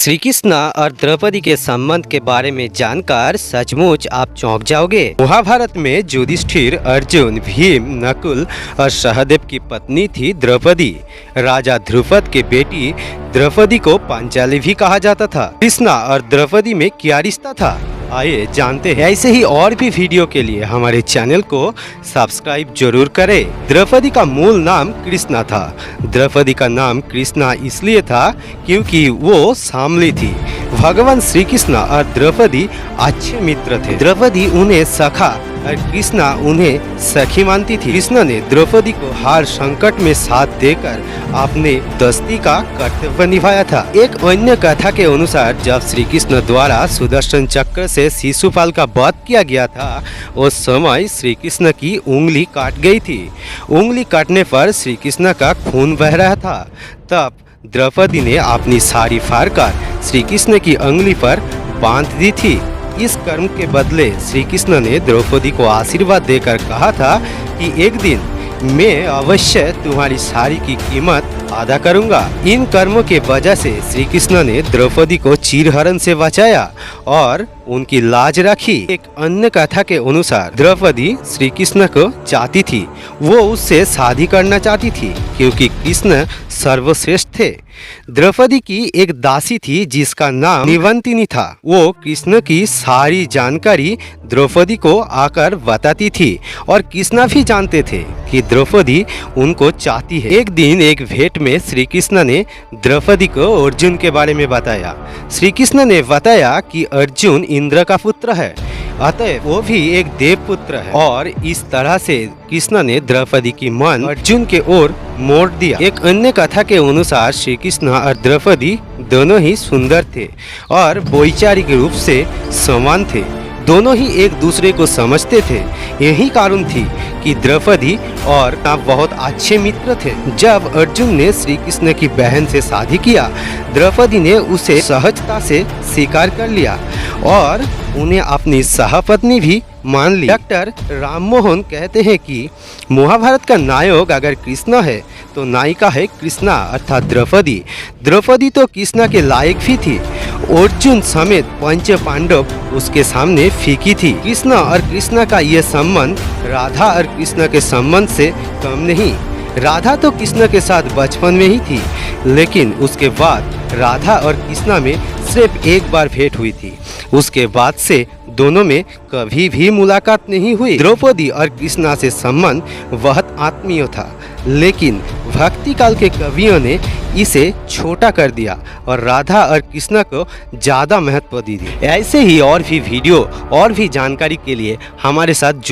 श्री कृष्ण और द्रौपदी के संबंध के बारे में जानकर सचमुच आप चौंक जाओगे। महाभारत में युधिष्ठिर, अर्जुन, भीम, नकुल और सहदेव की पत्नी थी द्रौपदी। राजा ध्रुपद के बेटी द्रौपदी को पांचाली भी कहा जाता था। कृष्ण और द्रौपदी में क्या रिश्ता था, आइए जानते हैं। ऐसे ही और भी वीडियो के लिए हमारे चैनल को सब्सक्राइब जरूर करें। द्रौपदी का मूल नाम कृष्णा था। द्रौपदी का नाम कृष्णा इसलिए था क्योंकि वो सामली थी। भगवान श्री कृष्ण और द्रौपदी अच्छे मित्र थे। द्रौपदी उन्हें सखा और कृष्णा उन्हें सखी मानती थी। कृष्ण ने द्रौपदी को हर संकट में साथ देकर अपने दोस्ती का कर्तव्य निभाया था। एक अन्य कथा के अनुसार जब श्री कृष्ण द्वारा सुदर्शन चक्र से शिशुपाल का वध किया गया था, उस समय श्री कृष्ण की उंगली काट गई थी। उंगली काटने पर श्री कृष्ण का खून बह रहा था। तब द्रौपदी ने अपनी साड़ी फाड़कर श्री कृष्ण की उंगली पर बांध दी थी। इस कर्म के बदले श्री कृष्ण ने द्रौपदी को आशीर्वाद देकर कहा था कि एक दिन मैं अवश्य तुम्हारी साड़ी की कीमत अदा करूंगा। इन कर्मों के वजह से श्री कृष्ण ने द्रौपदी को चीरहरण से बचाया और उनकी लाज रखी। एक अन्य कथा के अनुसार द्रौपदी श्री कृष्ण को चाहती थी। वो उससे शादी करना चाहती थी क्योंकि कृष्ण सर्वश्रेष्ठ थे। द्रौपदी की एक दासी थी जिसका नाम निवंतिनी था। वो कृष्ण की सारी जानकारी द्रौपदी को आकर बताती थी और कृष्ण भी जानते थे कि द्रौपदी उनको चाहती है। एक दिन एक भेंट में श्री कृष्ण ने द्रौपदी को अर्जुन के बारे में बताया। श्री कृष्ण ने बताया कि अर्जुन इंद्र का पुत्र है, अतः वो भी एक देव पुत्र है। और इस तरह से कृष्ण ने द्रौपदी की मन अर्जुन के ओर मोड़ दिया। एक अन्य कथा के अनुसार श्री कृष्ण और द्रौपदी दोनों ही सुंदर थे और वैचारिक रूप से समान थे। दोनों ही एक दूसरे को समझते थे। यही कारण थी कि द्रौपदी और बहुत अच्छे मित्र थे। जब अर्जुन ने श्री कृष्ण की बहन से शादी किया, द्रौपदी ने उसे सहजता से स्वीकार कर लिया और उन्हें अपनी सहपत्नी भी मान ली। डॉक्टर राम मोहन कहते हैं कि महाभारत का नायक अगर कृष्ण है तो नायिका है कृष्णा अर्थात द्रौपदी। द्रौपदी तो कृष्णा के लायक भी थी। अर्जुन समेत पंच पांडव उसके सामने फीकी थी। कृष्ण और कृष्णा का यह संबंध राधा और कृष्ण के संबंध से कम नहीं। राधा तो कृष्ण के साथ बचपन में ही थी, लेकिन उसके बाद राधा और कृष्णा में सिर्फ एक बार भेंट हुई थी। उसके बाद से दोनों में कभी भी मुलाकात नहीं हुई। द्रौपदी और कृष्णा से संबंध बहुत आत्मीय था, लेकिन भक्ति काल के कवियों ने इसे छोटा कर दिया और राधा और कृष्णा को ज़्यादा महत्व दी। ऐसे ही और भी वीडियो और भी जानकारी के लिए हमारे साथ जुड़